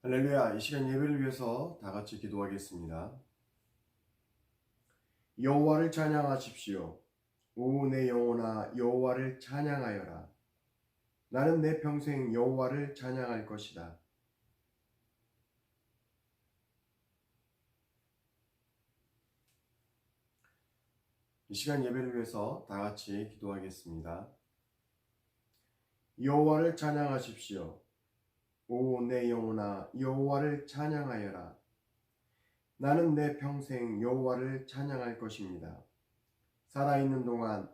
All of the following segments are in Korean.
할렐루야. 이 시간 예배를 위해서 다 같이 기도하겠습니다. 여호와를 찬양하십시오. 오 내 영혼아 여호와를 찬양하여라. 나는 내 평생 여호와를 찬양할 것이다. 이 시간 예배를 위해서 다 같이 기도하겠습니다. 여호와를 찬양하십시오. 오 내 영혼아 여호와를 찬양하여라. 나는 내 평생 여호와를 찬양할 것입니다. 살아있는 동안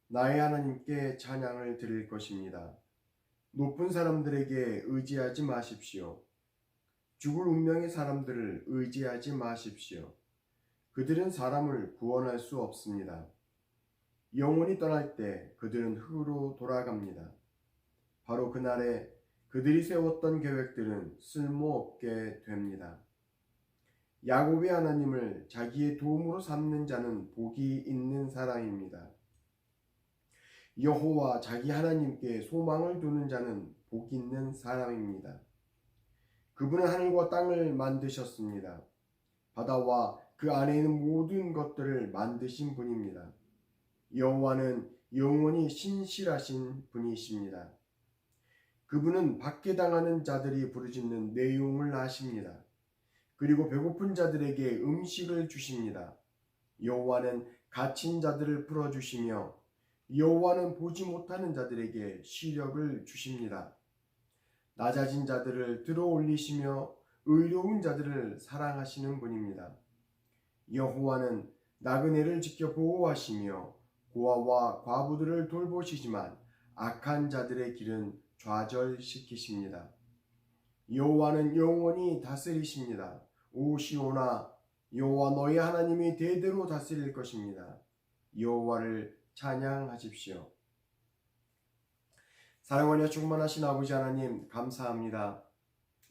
나의 하나님께 찬양을 드릴 것입니다. 높은 사람들에게 의지하지 마십시오. 죽을 운명의 사람들을 의지하지 마십시오. 그들은 사람을 구원할 수 없습니다. 영혼이 떠날 때 그들은 흙으로 돌아갑니다. 바로 그날에 그들이 세웠던 계획들은 쓸모없게 됩니다. 야곱의 하나님을 자기의 도움으로 삼는 자는 복이 있는 사람입니다. 여호와 자기 하나님께 소망을 두는 자는 복 있는 사람입니다. 그분은 하늘과 땅을 만드셨습니다. 바다와 그 안에 있는 모든 것들을 만드신 분입니다. 여호와는 영원히 신실하신 분이십니다. 그분은 박해당하는 자들이 부르짖는 내용을 아십니다. 그리고 배고픈 자들에게 음식을 주십니다. 여호와는 갇힌 자들을 풀어주시며 여호와는 보지 못하는 자들에게 시력을 주십니다. 낮아진 자들을 들어 올리시며 의로운 자들을 사랑하시는 분입니다. 여호와는 나그네를 지켜 보호하시며 고아와 과부들을 돌보시지만 악한 자들의 길은 좌절시키십니다. 여호와는 영원히 다스리십니다. 오 시온아 여호와 너희 하나님이 대대로 다스릴 것입니다. 여호와를 찬양하십시오. 사랑하여 충만하신 아버지 하나님 감사합니다.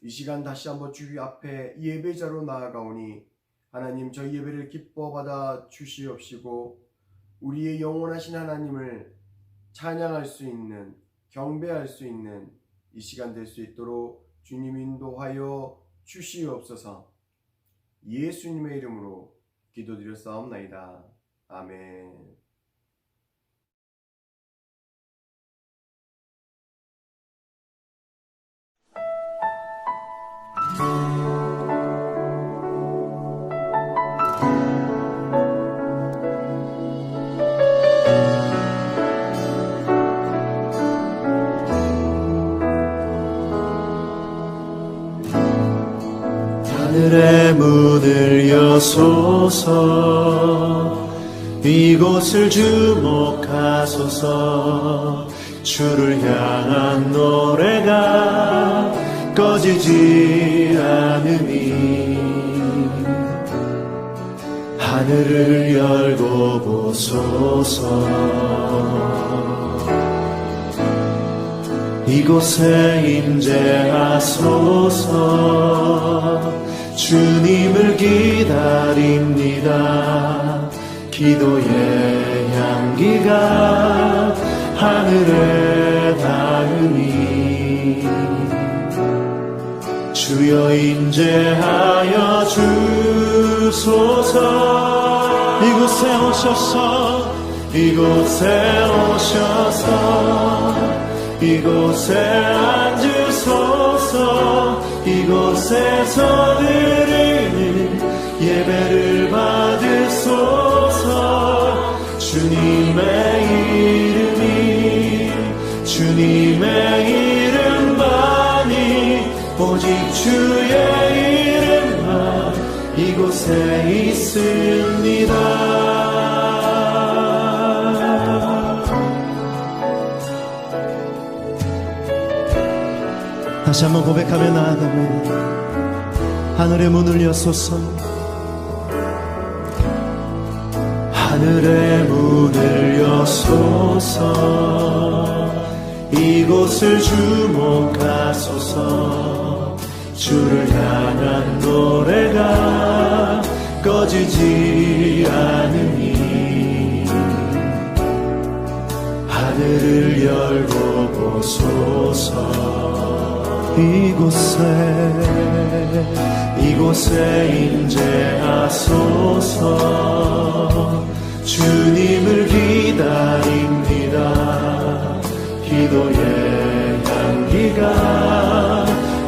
이 시간 다시 한번 주 앞에 예배자로 나아가오니 하나님 저희 예배를 기뻐 받아 주시옵시고 우리의 영원하신 하나님을 찬양할 수 있는 경배할 수 있는 이 시간 될 수 있도록 주님 인도하여 주시옵소서. 예수님의 이름으로 기도드렸사옵나이다. 아멘. 하늘의 문을 여소서 이곳을 주목하소서 주를 향한 노래가 꺼지지 않으니 하늘을 열고 보소서 이곳에 임재하소서 주님을 기다립니다. 기도의 향기가 하늘에 닿으니 주여 임재하여 주소서 이곳에 오셔서 이곳에 오셔서 이곳에 앉으소서 이곳에서 드리는 예배를 받으소서 주님의 이름만이 오직 주의 이름만 이곳에 있습니다. 다시 한번 고백하며 나아가면 하늘의 문을 여소서 하늘의 문을 여소서 이곳을 주목하소서 주를 향한 노래가 꺼지지 않으니 하늘을 열고 보소서 이곳에 임재하소서. 주님을 기다립니다. 기도의 향기가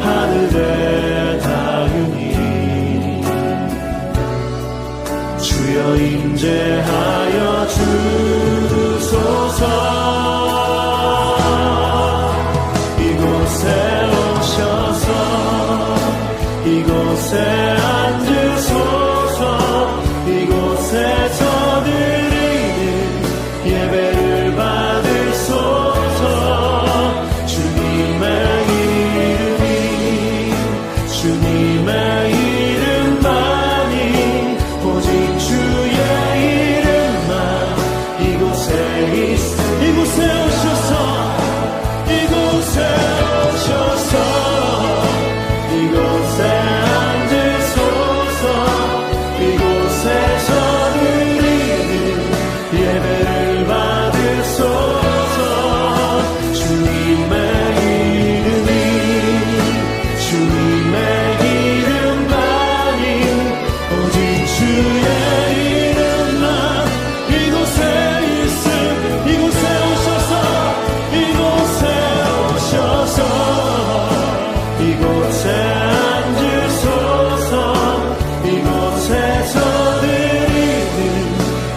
하늘에 닿으니 주여 임재하여 주소서. 이곳에 오셔서 이곳에 앉으소서. 이곳에서 드리는 예배를 받으소서. 주님의 이름만이 오직 주의 이름만 이곳에 오셔서 이곳에 앉으소서. 이곳에서 드리는 예배를 받으소서. 주님의 이름만이 오직 주의 이름만 이곳에 오셔서 이곳에 앉으소서. 이곳에서 드리는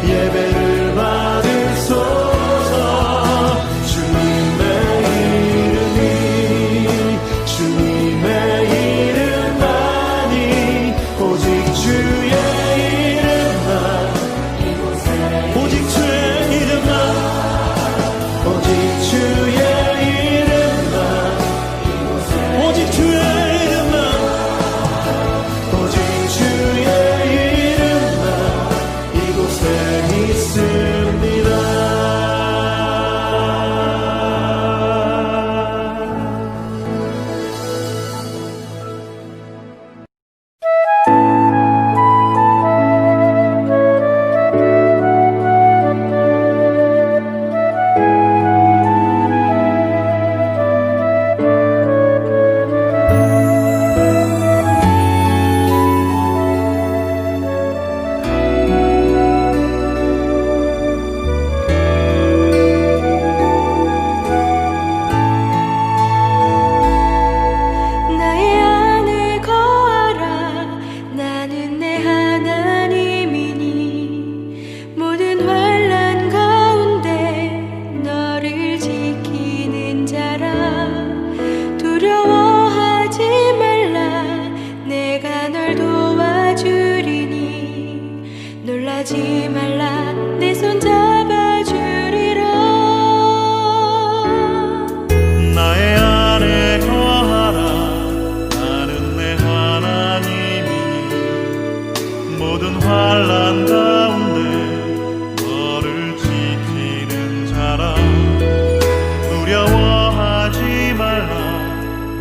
예배를 받으소서. 주님의 이름만이 오직 주의 이름만 오직 주의 이름만 오직 주의 이름만 오직 주의 이름만 오직 주의 이름만 이곳에 있습니다. 나의 안에 거하라. 나는 내 하나님이니 모든 환난 가운데 너를 지키는 자라. 두려워하지 말라. 내가 널 도와주리니 놀라지 말라. 내 손 잡아주리라. 나의 안에 거하라. 나는 내 하나님이니 모든 환난 가운데 너를 지키는 자라. 두려워하지 말라.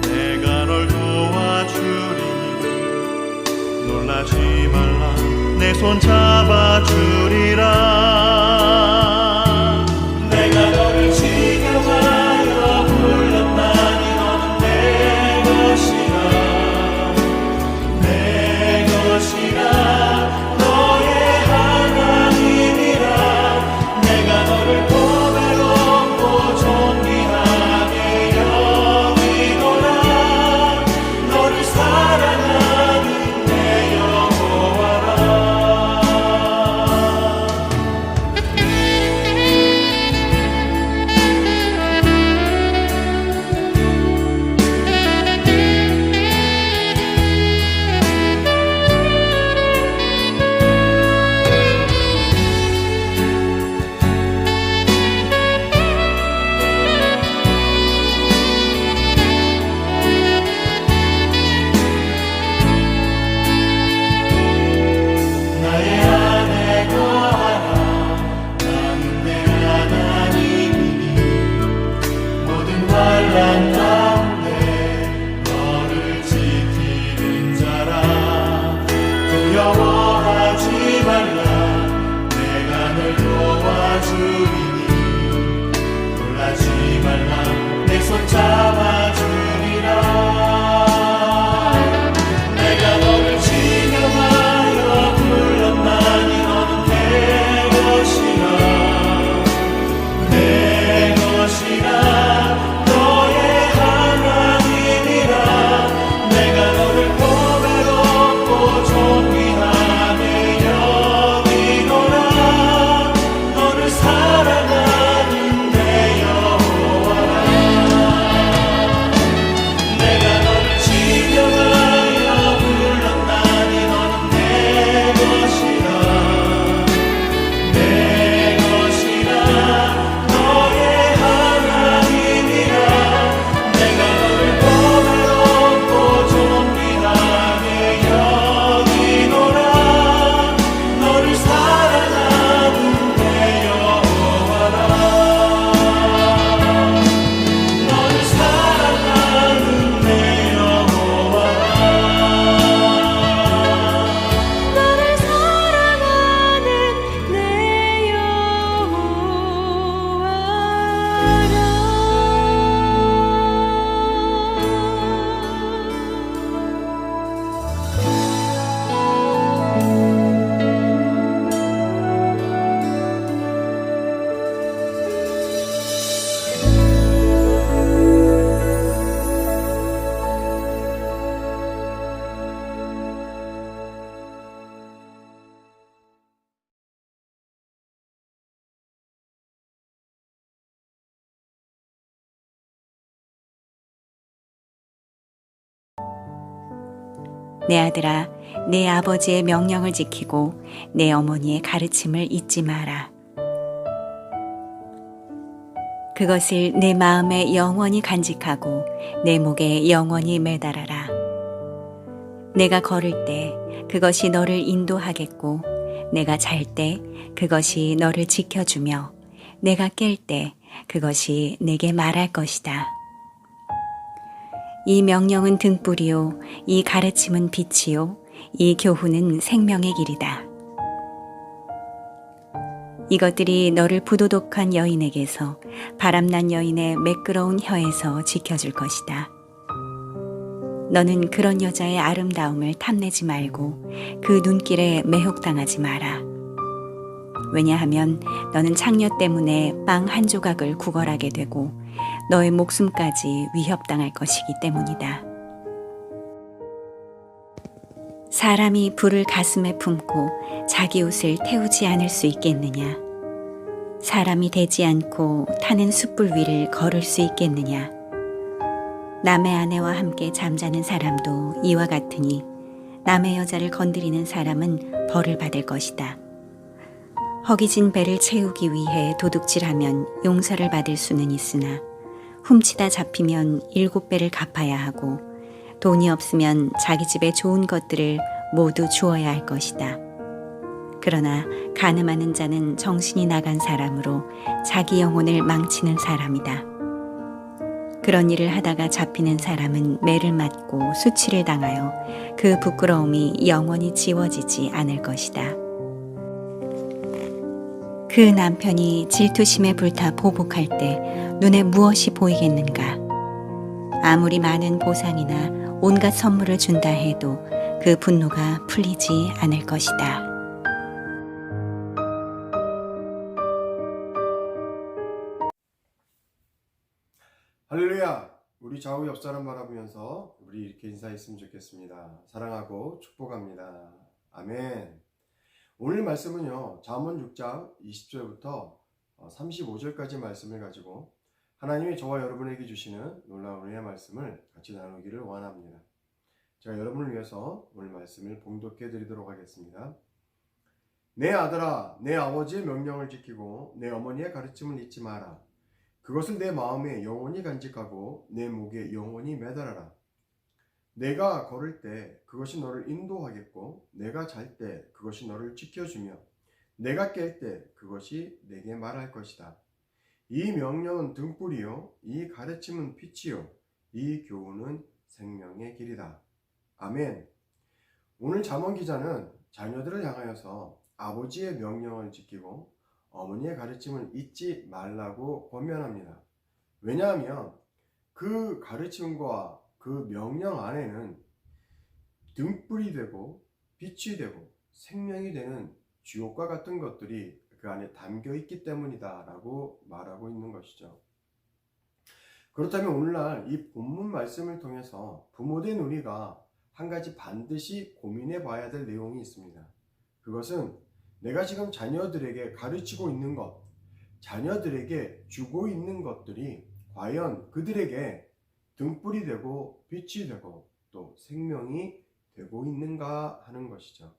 내가 널 도와주리니 놀라지 말라. 내 손 잡아주리라. 내가 너를 지켜하여 불렀나니 너는 내 것이라. 내 것이라. 너의 하나님이라. 내가 너를 보배롭고 존귀하게 여기노라. 너를 사랑하는 내 여호와라. 나의 안에 거하라. 나는 내 하나님이니 모든 환난 가운데 너를 지키는 자라. 두려워하지 말라. 내가 널 도와주리니 놀라지 말라. 내 손 잡아주리라. 내 아들아, 내 아버지의 명령을 지키고 내 어머니의 가르침을 잊지 마라. 그것을 내 마음에 영원히 간직하고 내 목에 영원히 매달아라. 내가 걸을 때 그것이 너를 인도하겠고 내가 잘 때 그것이 너를 지켜주며 내가 깰 때 그것이 내게 말할 것이다. 이 명령은 등불이요 이 가르침은 빛이요 이 교훈은 생명의 길이다. 이것들이 너를 부도덕한 여인에게서 바람난 여인의 매끄러운 혀에서 지켜줄 것이다. 너는 그런 여자의 아름다움을 탐내지 말고 그 눈길에 매혹당하지 마라. 왜냐하면 너는 창녀 때문에 빵 한 조각을 구걸하게 되고 너의 목숨까지 위협당할 것이기 때문이다. 사람이 불을 가슴에 품고 자기 옷을 태우지 않을 수 있겠느냐? 사람이 되지 않고 타는 숯불 위를 걸을 수 있겠느냐? 남의 아내와 함께 잠자는 사람도 이와 같으니 남의 여자를 건드리는 사람은 벌을 받을 것이다. 허기진 배를 채우기 위해 도둑질하면 용서를 받을 수는 있으나 훔치다 잡히면 7배를 갚아야 하고 돈이 없으면 자기 집에 좋은 것들을 모두 주어야 할 것이다. 그러나 간음하는 자는 정신이 나간 사람으로 자기 영혼을 망치는 사람이다. 그런 일을 하다가 잡히는 사람은 매를 맞고 수치를 당하여 그 부끄러움이 영원히 지워지지 않을 것이다. 그 남편이 질투심에 불타 보복할 때 눈에 무엇이 보이겠는가? 아무리 많은 보상이나 온갖 선물을 준다 해도 그 분노가 풀리지 않을 것이다. 할렐루야! 우리 좌우 옆 사람 바라보면서 우리 이렇게 인사했으면 좋겠습니다. 사랑하고 축복합니다. 아멘. 오늘 말씀은요, 잠언 6장 20절부터 35절까지 말씀을 가지고 하나님이 저와 여러분에게 주시는 놀라운 은혜의 말씀을 같이 나누기를 원합니다. 제가 여러분을 위해서 오늘 말씀을 봉독해 드리도록 하겠습니다. 내 아들아, 내 아버지의 명령을 지키고 내 어머니의 가르침을 잊지 마라. 그것을 내 마음에 영원히 간직하고 내 목에 영원히 매달아라. 내가 걸을 때 그것이 너를 인도하겠고 내가 잘 때 그것이 너를 지켜주며 내가 깰 때 그것이 내게 말할 것이다. 이 명령은 등불이요 이 가르침은 빛이요 이 교훈은 생명의 길이다. 아멘. 오늘 잠언 기자는 자녀들을 향하여서 아버지의 명령을 지키고 어머니의 가르침을 잊지 말라고 권면합니다. 왜냐하면 그 가르침과 그 명령 안에는 등불이 되고 빛이 되고 생명이 되는 주옥과 같은 것들이 그 안에 담겨 있기 때문이다 라고 말하고 있는 것이죠. 그렇다면 오늘날 이 본문 말씀을 통해서 부모된 우리가 한 가지 반드시 고민해 봐야 될 내용이 있습니다. 그것은 내가 지금 자녀들에게 가르치고 있는 것, 자녀들에게 주고 있는 것들이 과연 그들에게 등불이 되고 빛이 되고 또 생명이 되고 있는가 하는 것이죠.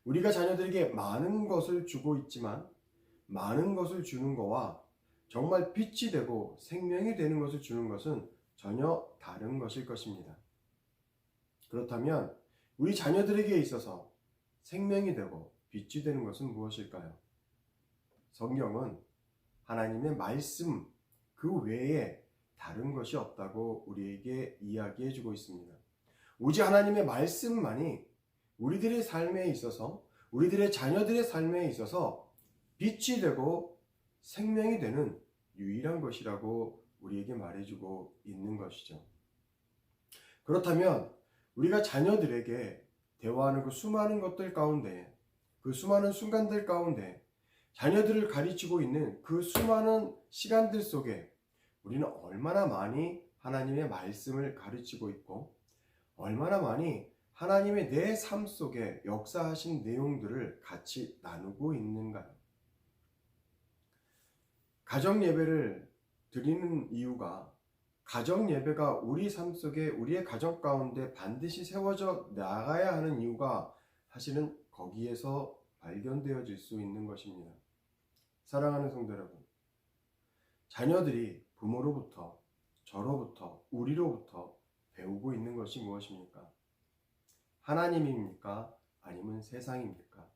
우리가 자녀들에게 많은 것을 주고 있지만 많은 것을 주는 것과 정말 빛이 되고 생명이 되는 것을 주는 것은 전혀 다른 것일 것입니다. 그렇다면 우리 자녀들에게 있어서 생명이 되고 빛이 되는 것은 무엇일까요? 성경은 하나님의 말씀 그 외에 다른 것이 없다고 우리에게 이야기해 주고 있습니다. 오직 하나님의 말씀만이 우리들의 삶에 있어서 우리들의 자녀들의 삶에 있어서 빛이 되고 생명이 되는 유일한 것이라고 우리에게 말해주고 있는 것이죠. 그렇다면 우리가 자녀들에게 대화하는 그 수많은 것들 가운데 그 수많은 순간들 가운데 자녀들을 가르치고 있는 그 수많은 시간들 속에 우리는 얼마나 많이 하나님의 말씀을 가르치고 있고 얼마나 많이 하나님의 내 삶 속에 역사하신 내용들을 같이 나누고 있는가요? 가정 예배를 드리는 이유가 가정 예배가 우리 삶 속에 우리의 가정 가운데 반드시 세워져 나가야 하는 이유가 사실은 거기에서 발견되어질 수 있는 것입니다. 사랑하는 성도 여러분, 자녀들이 부모로부터, 저로부터, 우리로부터 배우고 있는 것이 무엇입니까? 하나님입니까? 아니면 세상입니까?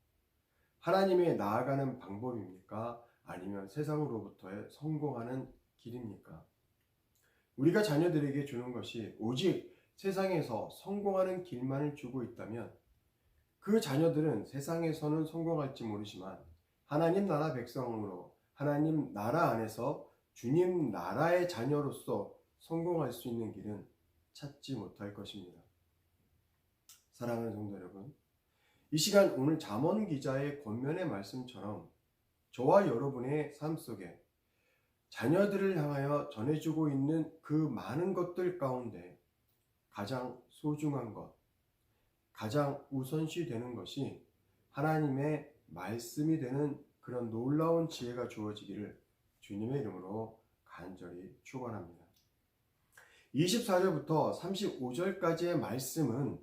하나님에 나아가는 방법입니까? 아니면 세상으로부터의 성공하는 길입니까? 우리가 자녀들에게 주는 것이 오직 세상에서 성공하는 길만을 주고 있다면 그 자녀들은 세상에서는 성공할지 모르지만 하나님 나라 백성으로 하나님 나라 안에서 주님 나라의 자녀로서 성공할 수 있는 길은 찾지 못할 것입니다. 사랑하는 성도 여러분, 이 시간 오늘 잠언 기자의 권면의 말씀처럼 저와 여러분의 삶 속에 자녀들을 향하여 전해주고 있는 그 많은 것들 가운데 가장 소중한 것, 가장 우선시 되는 것이 하나님의 말씀이 되는 그런 놀라운 지혜가 주어지기를 주님의 이름으로 간절히 축원합니다. 24절부터 35절까지의 말씀은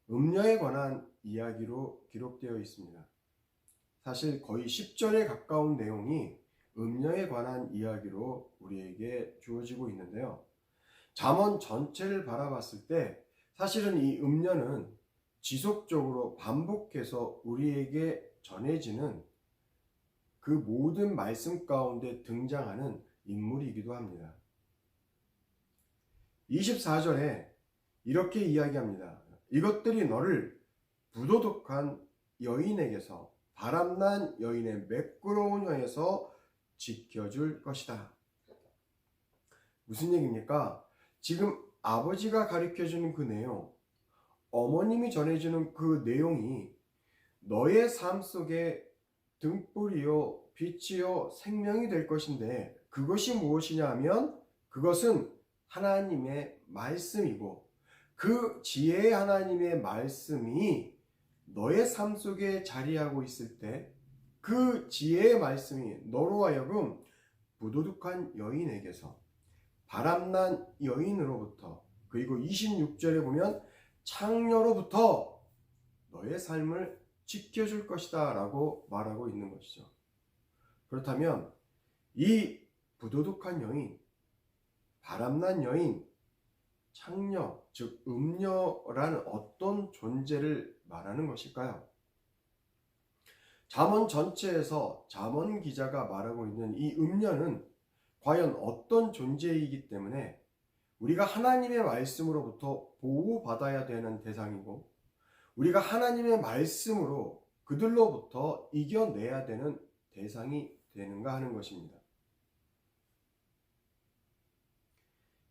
음녀에 관한 이야기로 기록되어 있습니다. 사실 거의 10절에 가까운 내용이 음녀에 관한 이야기로 우리에게 주어지고 있는데요. 잠언 전체를 바라봤을 때 사실은 이 음녀는 지속적으로 반복해서 우리에게 전해지는 그 모든 말씀 가운데 등장하는 인물이기도 합니다. 24절에 이렇게 이야기합니다. 이것들이 너를 부도덕한 여인에게서 바람난 여인의 매끄러운 혀에서 지켜줄 것이다. 무슨 얘기입니까? 지금 아버지가 가르쳐주는 그 내용, 어머님이 전해주는 그 내용이 너의 삶 속에 등불이요, 빛이요, 생명이 될 것인데 그것이 무엇이냐 하면 그것은 하나님의 말씀이고 그 지혜의 하나님의 말씀이 너의 삶 속에 자리하고 있을 때 그 지혜의 말씀이 너로 하여금 부도덕한 여인에게서 바람난 여인으로부터 그리고 26절에 보면 창녀로부터 너의 삶을 지켜줄 것이다 라고 말하고 있는 것이죠. 그렇다면 이 부도덕한 여인, 바람난 여인, 창녀, 즉 음녀라는 어떤 존재를 말하는 것일까요? 잠언 전체에서 잠언 기자가 말하고 있는 이 음녀는 과연 어떤 존재이기 때문에 우리가 하나님의 말씀으로부터 보호받아야 되는 대상이고 우리가 하나님의 말씀으로 그들로부터 이겨내야 되는 대상이 되는가 하는 것입니다.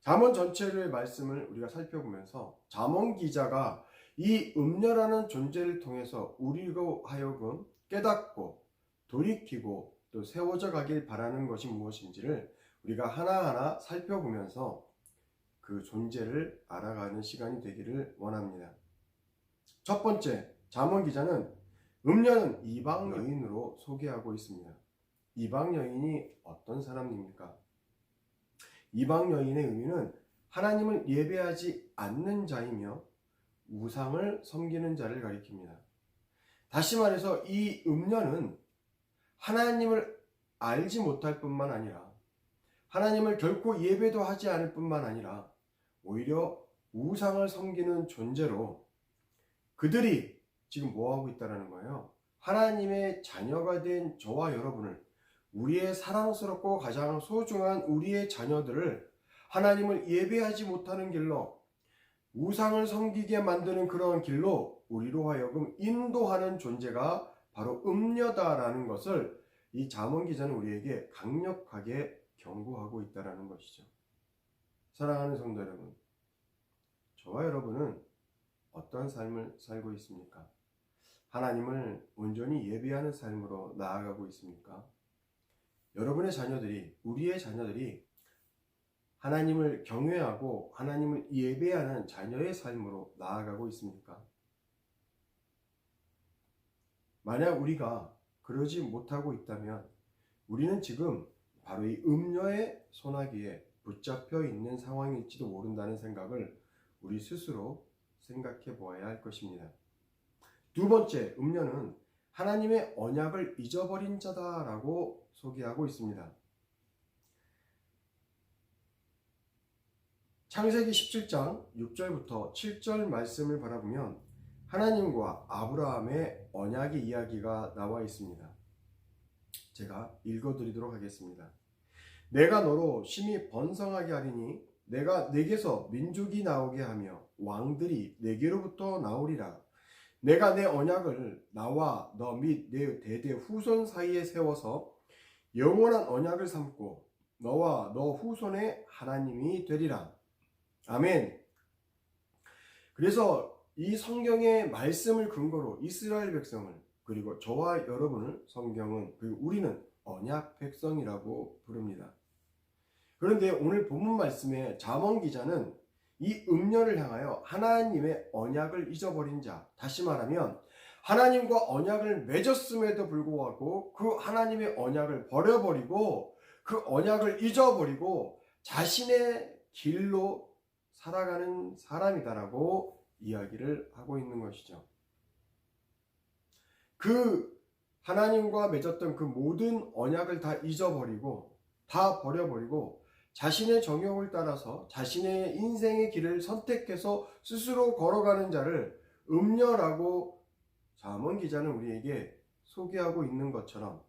잠언 전체의 말씀을 우리가 살펴보면서 잠언 기자가 이 음녀라는 존재를 통해서 우리로 하여금 깨닫고 돌이키고 또 세워져 가길 바라는 것이 무엇인지를 우리가 하나하나 살펴보면서 그 존재를 알아가는 시간이 되기를 원합니다. 첫 번째, 잠언 기자는 음녀는 이방 여인으로 소개하고 있습니다. 이방 여인이 어떤 사람입니까? 이방 여인의 의미는 하나님을 예배하지 않는 자이며 우상을 섬기는 자를 가리킵니다. 다시 말해서 이 음녀는 하나님을 알지 못할 뿐만 아니라 하나님을 결코 예배도 하지 않을 뿐만 아니라 오히려 우상을 섬기는 존재로 그들이 지금 뭐하고 있다는 거예요? 하나님의 자녀가 된 저와 여러분을 우리의 사랑스럽고 가장 소중한 우리의 자녀들을 하나님을 예배하지 못하는 길로 우상을 섬기게 만드는 그런 길로 우리로 하여금 인도하는 존재가 바로 음녀다라는 것을 이 잠언 기자는 우리에게 강력하게 경고하고 있다는 것이죠. 사랑하는 성도 여러분, 저와 여러분은 어떠한 삶을 살고 있습니까? 하나님을 온전히 예배하는 삶으로 나아가고 있습니까? 여러분의 자녀들이, 우리의 자녀들이 하나님을 경외하고 하나님을 예배하는 자녀의 삶으로 나아가고 있습니까? 만약 우리가 그러지 못하고 있다면 우리는 지금 바로 이 음녀의 소나기에 붙잡혀 있는 상황일지도 모른다는 생각을 우리 스스로 생각해 보아야 할 것입니다. 두 번째, 음녀는 하나님의 언약을 잊어버린 자다라고 소개하고 있습니다. 창세기 17장 6절부터 7절 말씀을 바라보면 하나님과 아브라함의 언약의 이야기가 나와 있습니다. 제가 읽어드리도록 하겠습니다. 내가 너로 심히 번성하게 하리니 내가 내게서 민족이 나오게 하며 왕들이 내게로부터 나오리라. 내가 내 언약을 나와 너 및 내 대대 후손 사이에 세워서 영원한 언약을 삼고 너와 너 후손의 하나님이 되리라. 아멘. 그래서 이 성경의 말씀을 근거로 이스라엘 백성을, 그리고 저와 여러분을 성경은, 그리고 우리는 언약 백성이라고 부릅니다. 그런데 오늘 본문 말씀에 잠언 기자는 이 음녀를 향하여 하나님의 언약을 잊어버린 자, 다시 말하면 하나님과 언약을 맺었음에도 불구하고 그 하나님의 언약을 버려버리고 그 언약을 잊어버리고 자신의 길로 살아가는 사람이다라고 이야기를 하고 있는 것이죠. 그 하나님과 맺었던 그 모든 언약을 다 잊어버리고 다 버려버리고 자신의 정욕을 따라서 자신의 인생의 길을 선택해서 스스로 걸어가는 자를 음녀라고 잠언 기자는 우리에게 소개하고 있는 것처럼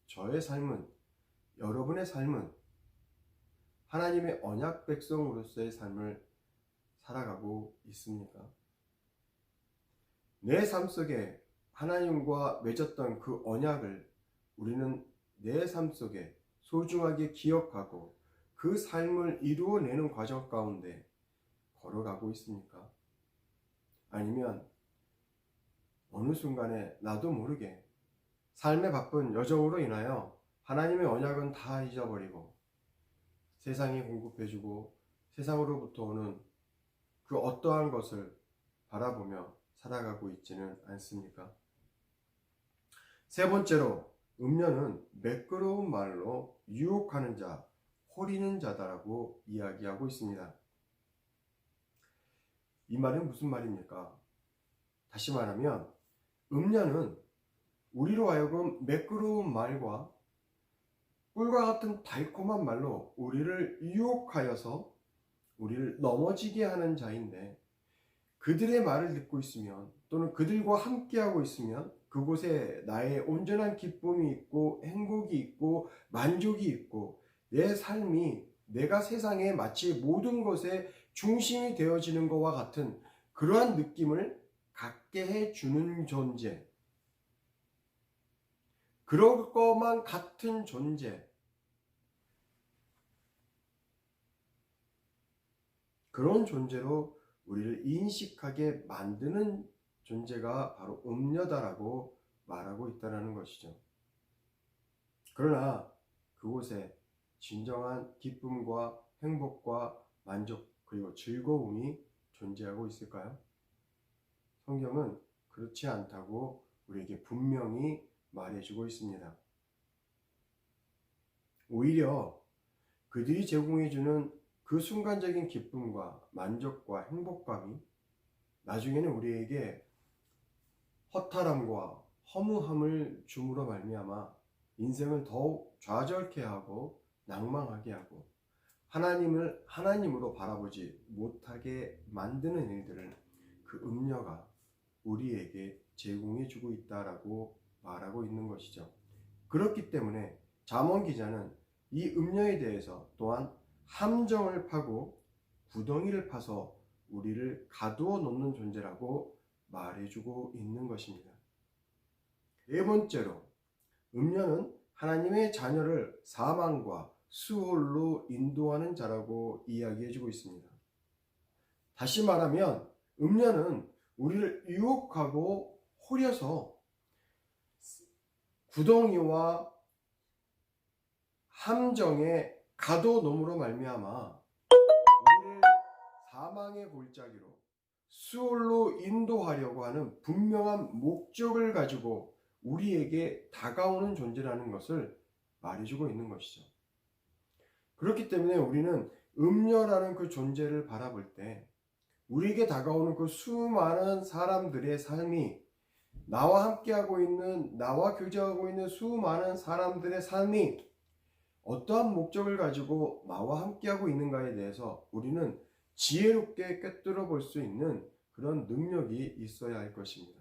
저의 삶은, 여러분의 삶은 하나님의 언약 백성으로서의 삶을 살아가고 있습니까? 내 삶 속에 하나님과 맺었던 그 언약을 우리는 내 삶 속에 소중하게 기억하고 그 삶을 이루어내는 과정 가운데 걸어가고 있습니까? 아니면 어느 순간에 나도 모르게 삶의 바쁜 여정으로 인하여 하나님의 언약은 다 잊어버리고 세상이 공급해주고 세상으로부터 오는 그 어떠한 것을 바라보며 살아가고 있지는 않습니까? 세 번째로, 음녀는 매끄러운 말로 유혹하는 자, 호리는 자다라고 이야기하고 있습니다. 이 말은 무슨 말입니까? 다시 말하면 음녀는 우리로 하여금 매끄러운 말과 꿀과 같은 달콤한 말로 우리를 유혹하여서 우리를 넘어지게 하는 자인데, 그들의 말을 듣고 있으면 또는 그들과 함께하고 있으면 그곳에 나의 온전한 기쁨이 있고 행복이 있고 만족이 있고 내 삶이 내가 세상에 마치 모든 것의 중심이 되어지는 것과 같은 그러한 느낌을 갖게 해주는 존재, 그럴 것만 같은 존재, 그런 존재로 우리를 인식하게 만드는 존재가 바로 음녀다라고 말하고 있다는 것이죠. 그러나 그곳에 진정한 기쁨과 행복과 만족 그리고 즐거움이 존재하고 있을까요? 성경은 그렇지 않다고 우리에게 분명히 말해주고 있습니다. 오히려 그들이 제공해주는 그 순간적인 기쁨과 만족과 행복감이 나중에는 우리에게 허탈함과 허무함을 줌으로 말미암아 인생을 더욱 좌절케 하고 낭망하게 하고 하나님을 하나님으로 바라보지 못하게 만드는 일들을 그 음녀가 우리에게 제공해 주고 있다라고 말하고 있는 것이죠. 그렇기 때문에 잠언 기자는 이 음녀에 대해서 또한 함정을 파고 구덩이를 파서 우리를 가두어 놓는 존재라고 말해주고 있는 것입니다. 네 번째로, 음녀는 하나님의 자녀를 사망과 수홀로 인도하는 자라고 이야기해주고 있습니다. 다시 말하면 음녀는 우리를 유혹하고 호려서 구덩이와 함정에 가둬놓음으로 말미암아 우리를 사망의 골짜기로 수홀로 인도하려고 하는 분명한 목적을 가지고 우리에게 다가오는 존재라는 것을 말해주고 있는 것이죠. 그렇기 때문에 우리는 음녀라는 그 존재를 바라볼 때 우리에게 다가오는 그 수많은 사람들의 삶이 나와 함께하고 있는, 나와 교제하고 있는 수많은 사람들의 삶이 어떠한 목적을 가지고 나와 함께하고 있는가에 대해서 우리는 지혜롭게 꿰뚫어 볼 수 있는 그런 능력이 있어야 할 것입니다.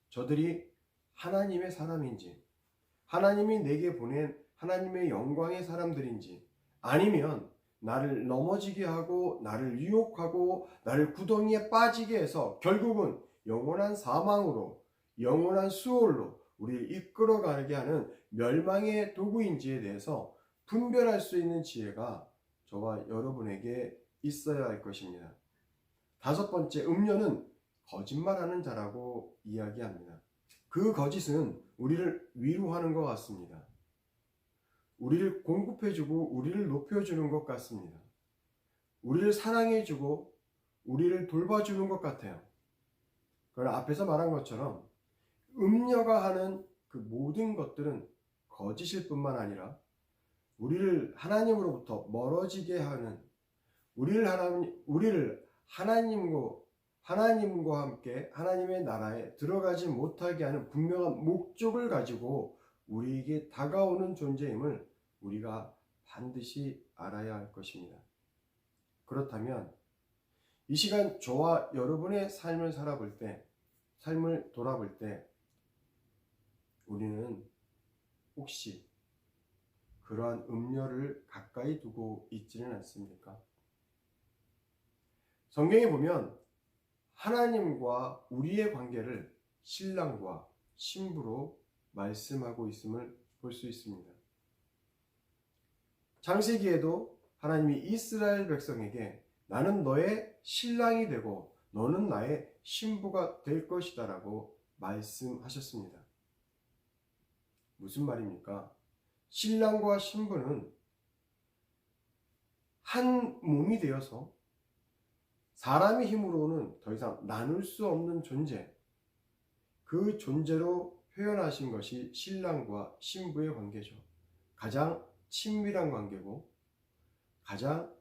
저들이 하나님의 사람인지, 하나님이 내게 보낸 하나님의 영광의 사람들인지, 아니면 나를 넘어지게 하고 나를 유혹하고 나를 구덩이에 빠지게 해서 결국은 영원한 사망으로, 영원한 수월로 우리를 이끌어가게 하는 멸망의 도구인지에 대해서 분별할 수 있는 지혜가 저와 여러분에게 있어야 할 것입니다. 다섯 번째, 음녀는 거짓말하는 자라고 이야기합니다. 그 거짓은 우리를 위로하는 것 같습니다. 우리를 공급해주고 우리를 높여주는 것 같습니다. 우리를 사랑해주고 우리를 돌봐주는 것 같아요. 그러나 앞에서 말한 것처럼 음녀가 하는 그 모든 것들은 거짓일 뿐만 아니라 우리를 하나님으로부터 멀어지게 하는, 우리를 하나님과 함께 하나님의 나라에 들어가지 못하게 하는 분명한 목적을 가지고 우리에게 다가오는 존재임을 우리가 반드시 알아야 할 것입니다. 그렇다면 이 시간 저와 여러분의 삶을 살아볼 때, 삶을 돌아볼 때 우리는 혹시 그러한 음녀를 가까이 두고 있지는 않습니까? 성경에 보면 하나님과 우리의 관계를 신랑과 신부로 말씀하고 있음을 볼 수 있습니다. 창세기에도 하나님이 이스라엘 백성에게 나는 너의 신랑이 되고 너는 나의 신부가 될 것이다 라고 말씀하셨습니다. 무슨 말입니까? 신랑과 신부는 한 몸이 되어서 사람의 힘으로는 더 이상 나눌 수 없는 존재, 그 존재로 표현하신 것이 신랑과 신부의 관계죠. 가장 친밀한 관계고 가장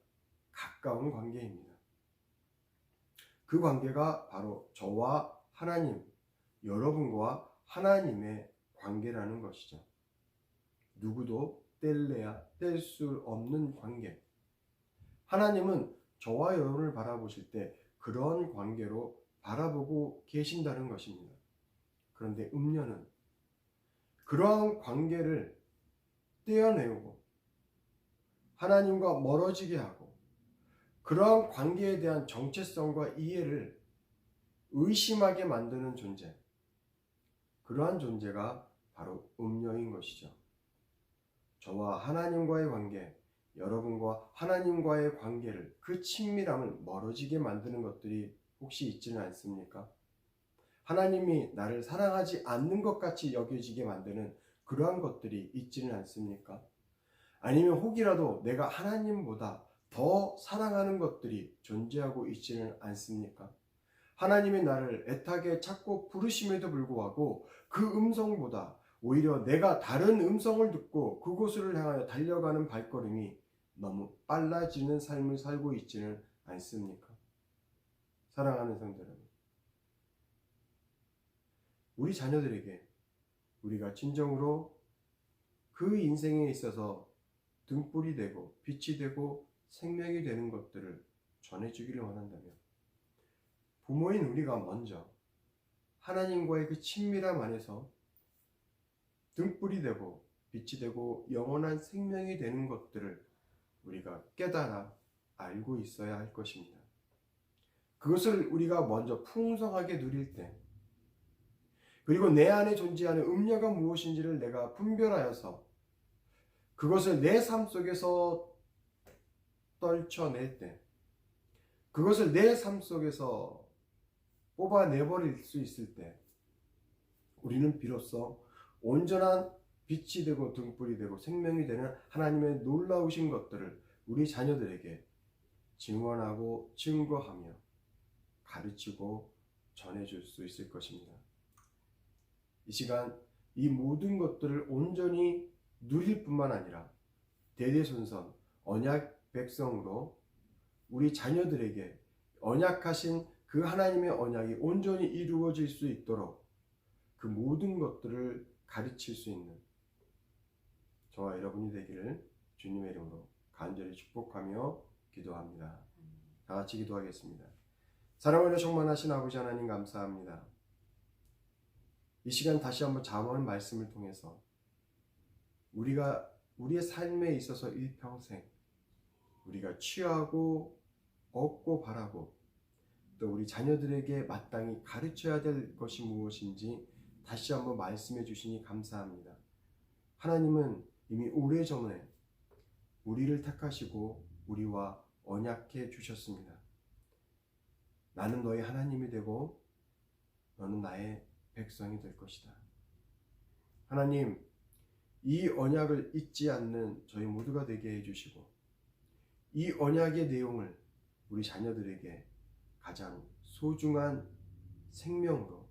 가까운 관계입니다. 그 관계가 바로 저와 하나님, 여러분과 하나님의 관계라는 것이죠. 누구도 뗄래야 뗄 수 없는 관계. 하나님은 저와 여러분을 바라보실 때 그런 관계로 바라보고 계신다는 것입니다. 그런데 음녀는 그러한 관계를 떼어내고 하나님과 멀어지게 하고 그러한 관계에 대한 정체성과 이해를 의심하게 만드는 존재, 그러한 존재가 바로 음녀인 것이죠. 저와 하나님과의 관계, 여러분과 하나님과의 관계를, 그 친밀함을 멀어지게 만드는 것들이 혹시 있지는 않습니까? 하나님이 나를 사랑하지 않는 것 같이 여겨지게 만드는 그러한 것들이 있지는 않습니까? 아니면 혹이라도 내가 하나님보다 더 사랑하는 것들이 존재하고 있지는 않습니까? 하나님이 나를 애타게 찾고 부르심에도 불구하고 그 음성보다 오히려 내가 다른 음성을 듣고 그곳을 향하여 달려가는 발걸음이 너무 빨라지는 삶을 살고 있지는 않습니까? 사랑하는 성도 여러분, 우리 자녀들에게 우리가 진정으로 그 인생에 있어서 등불이 되고 빛이 되고 생명이 되는 것들을 전해주기를 원한다면 부모인 우리가 먼저 하나님과의 그 친밀함 안에서 등불이 되고 빛이 되고 영원한 생명이 되는 것들을 우리가 깨달아 알고 있어야 할 것입니다. 그것을 우리가 먼저 풍성하게 누릴 때, 그리고 내 안에 존재하는 음녀가 무엇인지를 내가 분별하여서 그것을 내 삶 속에서 떨쳐낼 때, 그것을 내 삶 속에서 뽑아내버릴 수 있을 때 우리는 비로소 온전한 빛이 되고 등불이 되고 생명이 되는 하나님의 놀라우신 것들을 우리 자녀들에게 증언하고 증거하며 가르치고 전해줄 수 있을 것입니다. 이 시간 이 모든 것들을 온전히 누릴 뿐만 아니라 대대손손 언약 백성으로 우리 자녀들에게 언약하신 그 하나님의 언약이 온전히 이루어질 수 있도록 그 모든 것들을 가르칠 수 있는 저와 여러분이 되기를 주님의 이름으로 간절히 축복하며 기도합니다. 다 같이 기도하겠습니다. 사랑하며 충만하신 아버지 하나님 감사합니다. 이 시간 다시 한번 잠언 말씀을 통해서 우리가 우리의 삶에 있어서 일평생 우리가 취하고 얻고 바라고 또 우리 자녀들에게 마땅히 가르쳐야 될 것이 무엇인지 다시 한번 말씀해 주시니 감사합니다. 하나님은 이미 오래전에 우리를 택하시고 우리와 언약해 주셨습니다. 나는 너의 하나님이 되고 너는 나의 백성이 될 것이다. 하나님, 이 언약을 잊지 않는 저희 모두가 되게 해주시고 이 언약의 내용을 우리 자녀들에게 가장 소중한 생명으로,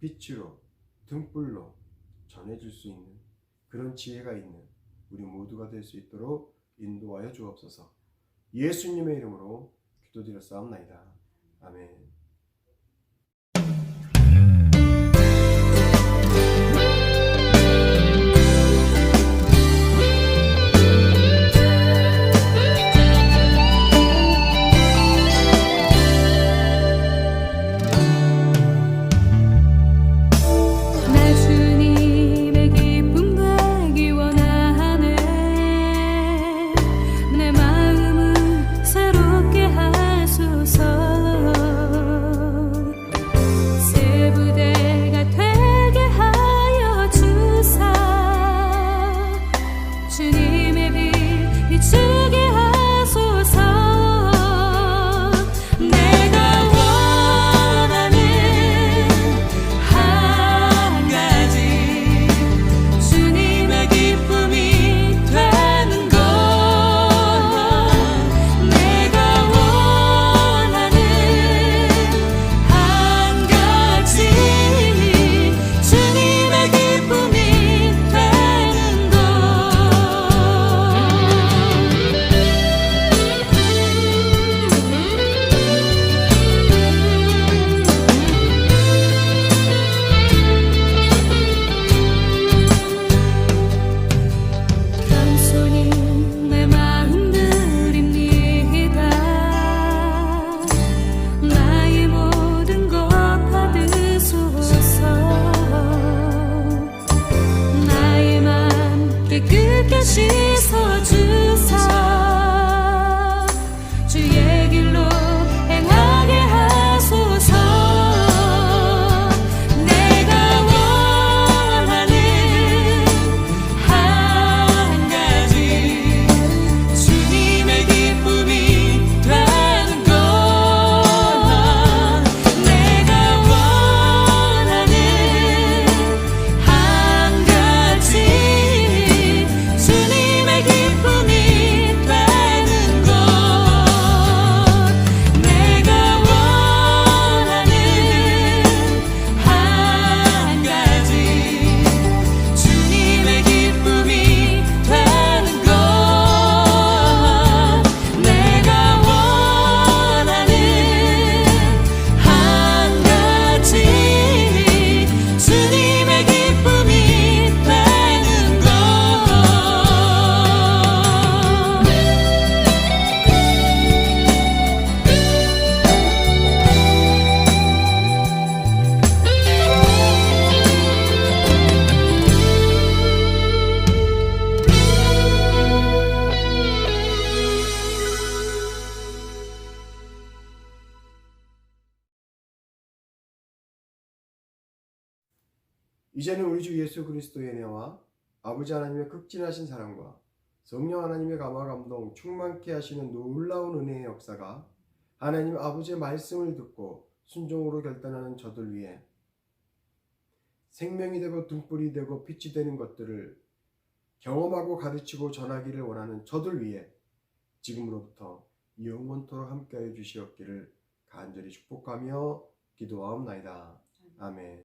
빛으로, 등불로 전해줄 수 있는 그런 지혜가 있는 우리 모두가 될 수 있도록 인도하여 주옵소서. 예수님의 이름으로 기도드렸사옵나이다. 아멘. 나 주님의 기쁨 되기 원하네. 내 마음을 새롭게 하소서. 새 부대가 되게 하여 주사. 주님의 빛 비추게 하소서. 내가 원하는 한 가지 주님의 기쁨이 되는 것. 내가 원하는 한 가지 주님의 기쁨이 되는 것. 겸손히 내 마음 드립니다. 나의 모든 것 받으소서. 나의 맘 깨끗게 씻어주사. 주의 길로 행하게 하소서. 내가 원하는 한 가지 주님의 기쁨이 되는 것. 내가 원하는 한 가지 주님의 기쁨이 되는 것. 내가 원하는 한 가지 주님의 기쁨이 되는 것. 내가 원하는 한 가지 주님의 기쁨이 되는 것. 이제는 우리 주 예수 그리스도의 은혜와 아버지 하나님의 극진하신 사랑과 성령 하나님의 감화 감동 충만케 하시는 놀라운 은혜의 역사가 하나님 아버지의 말씀을 듣고 순종으로 결단하는 저들 위해 생명이 되고 등불이 되고 빛이 되는 것들을 경험하고 가르치고 전하기를 원하는 저들 위해 지금으로부터 영원토록 함께하여 주시옵기를 간절히 축복하며 기도하옵나이다. 아멘.